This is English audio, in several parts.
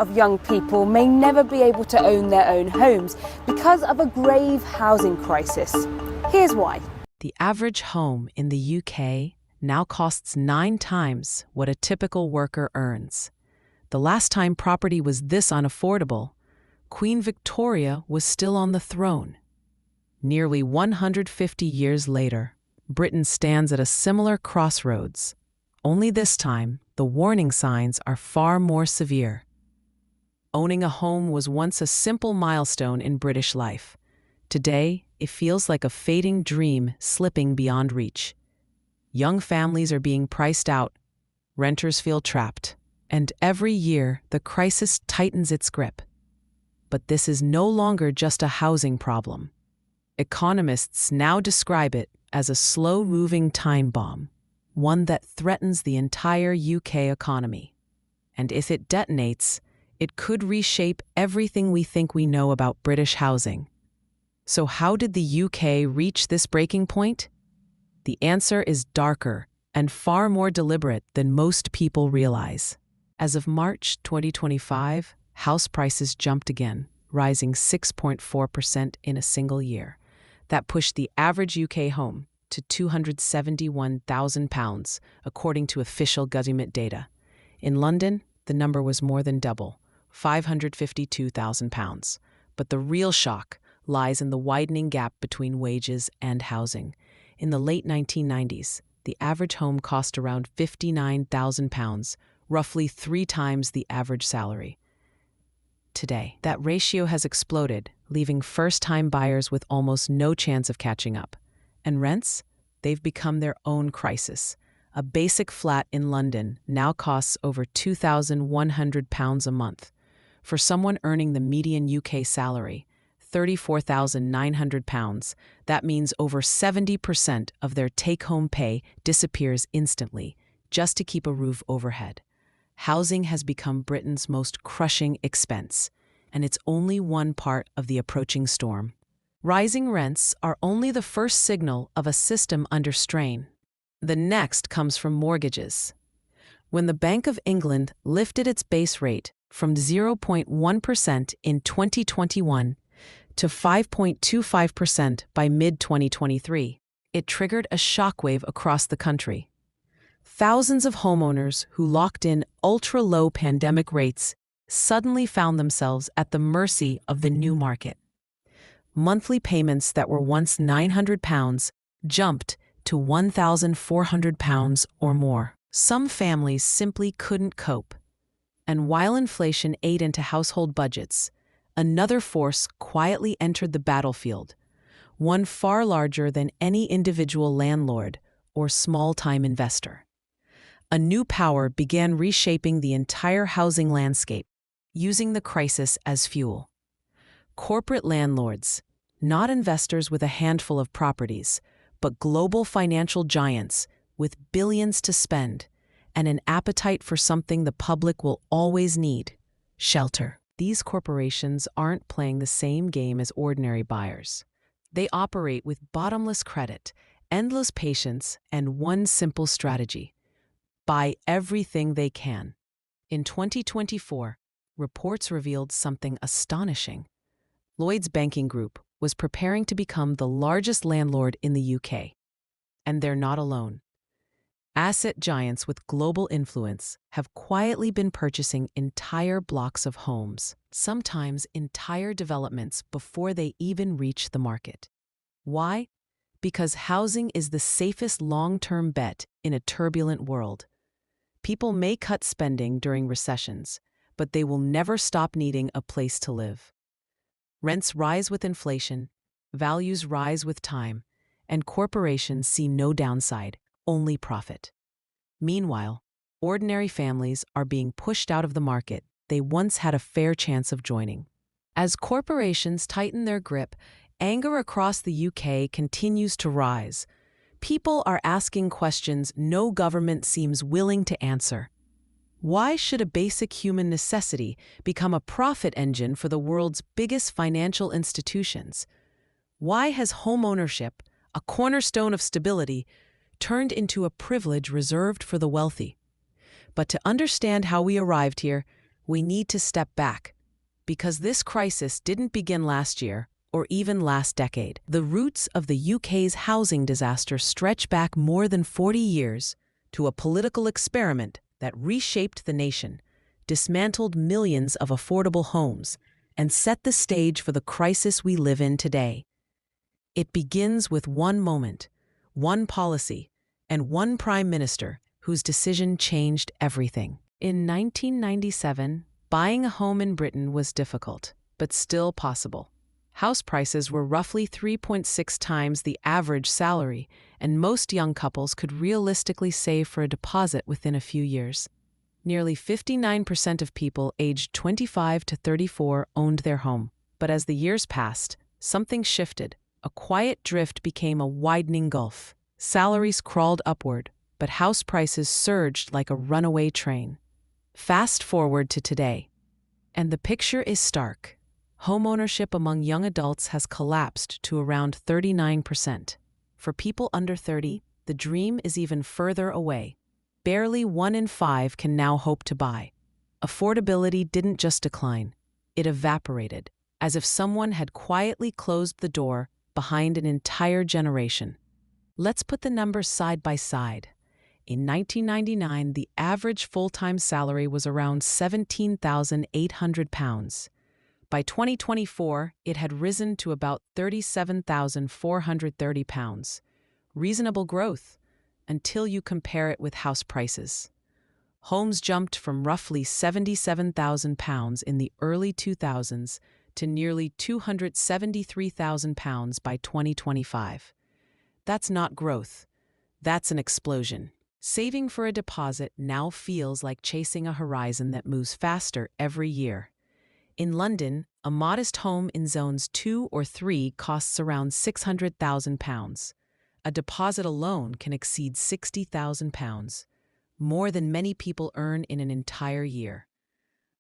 of young people may never be able to own their own homes because of a grave housing crisis. Here's why. The average home in the UK now costs 9 times what a typical worker earns. The last time property was this unaffordable, Queen Victoria was still on the throne. Nearly 150 years later, Britain stands at a similar crossroads. Only this time, the warning signs are far more severe. Owning a home was once a simple milestone in British life. Today, it feels like a fading dream slipping beyond reach. Young families are being priced out, renters feel trapped, and every year the crisis tightens its grip. But this is no longer just a housing problem. Economists now describe it as a slow-moving time bomb, one that threatens the entire UK economy. And if it detonates, it could reshape everything we think we know about British housing. So how did the UK reach this breaking point? The answer is darker and far more deliberate than most people realize. As of March 2025, house prices jumped again, rising 6.4% in a single year. That pushed the average UK home to £271,000, according to official government data. In London, the number was more than double, £552,000. But the real shock lies in the widening gap between wages and housing. In the late 1990s, the average home cost around £59,000, roughly 3 times the average salary. Today, that ratio has exploded, leaving first-time buyers with almost no chance of catching up. And rents? They've become their own crisis. A basic flat in London now costs over £2,100 a month. For someone earning the median UK salary, £34,900, that means over 70% of their take-home pay disappears instantly, just to keep a roof overhead. Housing has become Britain's most crushing expense, and it's only one part of the approaching storm. Rising rents are only the first signal of a system under strain. The next comes from mortgages. When the Bank of England lifted its base rate from 0.1% in 2021 to 5.25% by mid-2023, it triggered a shockwave across the country. Thousands of homeowners who locked in ultra-low pandemic rates suddenly found themselves at the mercy of the new market. Monthly payments that were once £900 jumped to £1,400 or more. Some families simply couldn't cope. And while inflation ate into household budgets, another force quietly entered the battlefield, one far larger than any individual landlord or small-time investor. A new power began reshaping the entire housing landscape, using the crisis as fuel. Corporate landlords, not investors with a handful of properties, but global financial giants with billions to spend and an appetite for something the public will always need: shelter. These corporations aren't playing the same game as ordinary buyers. They operate with bottomless credit, endless patience, and one simple strategy: buy everything they can. In 2024, reports revealed something astonishing. Lloyds Banking Group was preparing to become the largest landlord in the UK. And they're not alone. Asset giants with global influence have quietly been purchasing entire blocks of homes, sometimes entire developments, before they even reach the market. Why? Because housing is the safest long-term bet in a turbulent world. People may cut spending during recessions, but they will never stop needing a place to live. Rents rise with inflation, values rise with time, and corporations see no downside, only profit. Meanwhile, ordinary families are being pushed out of the market they once had a fair chance of joining. As corporations tighten their grip, anger across the UK continues to rise. People are asking questions no government seems willing to answer. Why should a basic human necessity become a profit engine for the world's biggest financial institutions? Why has homeownership, a cornerstone of stability, turned into a privilege reserved for the wealthy? But to understand how we arrived here, we need to step back, because this crisis didn't begin last year or even last decade. The roots of the UK's housing disaster stretch back more than 40 years to a political experiment that reshaped the nation, dismantled millions of affordable homes, and set the stage for the crisis we live in today. It begins with one moment, one policy, and one prime minister whose decision changed everything. In 1997, buying a home in Britain was difficult, but still possible. House prices were roughly 3.6 times the average salary, and most young couples could realistically save for a deposit within a few years. Nearly 59% of people aged 25 to 34 owned their home. But as the years passed, something shifted. A quiet drift became a widening gulf. Salaries crawled upward, but house prices surged like a runaway train. Fast forward to today, and the picture is stark. Homeownership among young adults has collapsed to around 39%. For people under 30, the dream is even further away. Barely 1 in 5 can now hope to buy. Affordability didn't just decline, it evaporated, as if someone had quietly closed the door behind an entire generation. Let's put the numbers side by side. In 1999, the average full-time salary was around £17,800. By 2024, it had risen to about £37,430. Reasonable growth, until you compare it with house prices. Homes jumped from roughly £77,000 in the early 2000s to nearly £273,000 by 2025. That's not growth. That's an explosion. Saving for a deposit now feels like chasing a horizon that moves faster every year. In London, a modest home in zones 2 or 3 costs around £600,000. A deposit alone can exceed £60,000, more than many people earn in an entire year.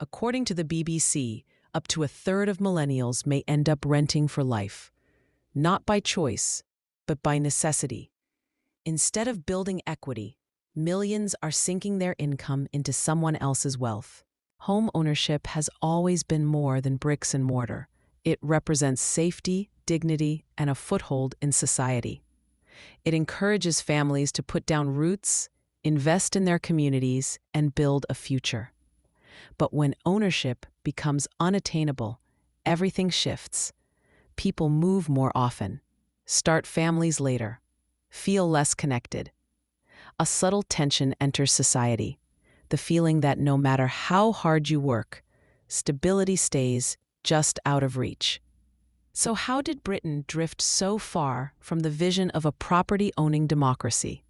According to the BBC, up to a third of millennials may end up renting for life, not by choice, but by necessity. Instead of building equity, millions are sinking their income into someone else's wealth. Home ownership has always been more than bricks and mortar. It represents safety, dignity, and a foothold in society. It encourages families to put down roots, invest in their communities, and build a future. But when ownership becomes unattainable, everything shifts. People move more often, start families later, feel less connected. A subtle tension enters society, the feeling that no matter how hard you work, stability stays just out of reach. So how did Britain drift so far from the vision of a property-owning democracy?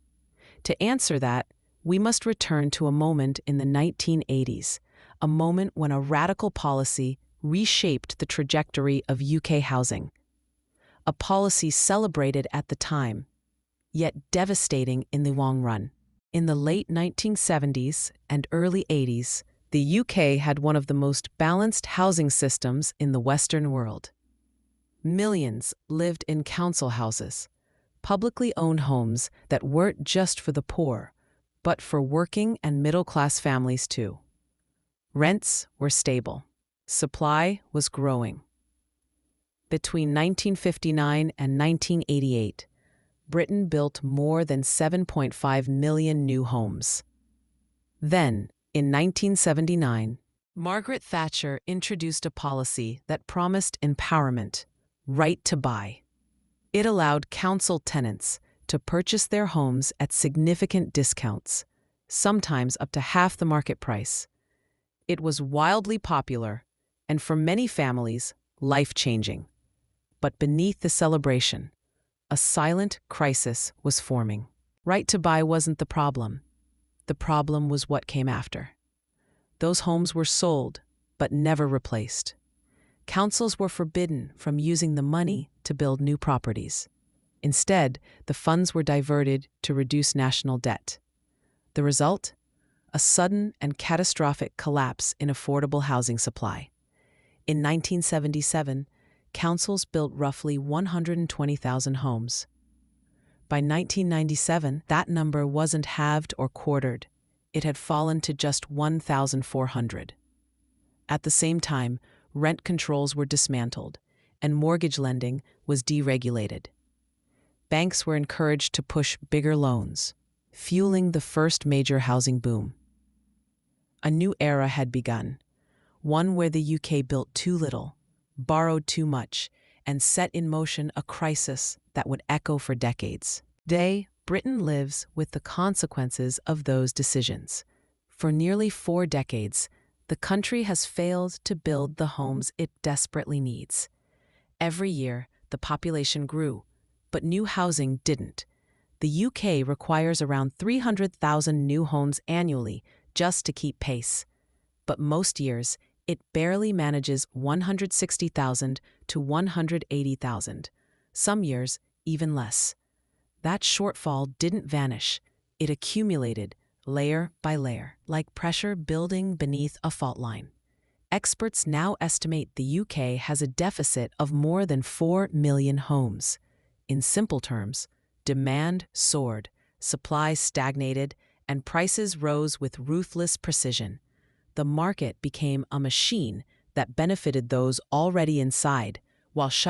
To answer that, we must return to a moment in the 1980s, a moment when a radical policy reshaped the trajectory of UK housing. A policy celebrated at the time, yet devastating in the long run. In the late 1970s and early 80s, the UK had one of the most balanced housing systems in the Western world. Millions lived in council houses, publicly owned homes that weren't just for the poor, but for working and middle-class families too. Rents were stable. Supply was growing. Between 1959 and 1988, Britain built more than 7.5 million new homes. Then, in 1979, Margaret Thatcher introduced a policy that promised empowerment, right to buy. It allowed council tenants to purchase their homes at significant discounts, sometimes up to half the market price. It was wildly popular, and for many families, life-changing. But beneath the celebration, a silent crisis was forming. Right to buy wasn't the problem. The problem was what came after. Those homes were sold, but never replaced. Councils were forbidden from using the money to build new properties. Instead, the funds were diverted to reduce national debt. The result? A sudden and catastrophic collapse in affordable housing supply. In 1977, councils built roughly 120,000 homes. By 1997, that number wasn't halved or quartered. It had fallen to just 1,400. At the same time, rent controls were dismantled, and mortgage lending was deregulated. Banks were encouraged to push bigger loans, fueling the first major housing boom. A new era had begun, one where the UK built too little, borrowed too much, and set in motion a crisis that would echo for decades. Today, Britain lives with the consequences of those decisions. For nearly 4 decades, the country has failed to build the homes it desperately needs. Every year, the population grew, but new housing didn't. The UK requires around 300,000 new homes annually just to keep pace. But most years, it barely manages 160,000 to 180,000. Some years, even less. That shortfall didn't vanish. It accumulated, layer by layer, like pressure building beneath a fault line. Experts now estimate the UK has a deficit of more than 4 million homes. In simple terms, demand soared, supply stagnated, and prices rose with ruthless precision. The market became a machine that benefited those already inside while shutting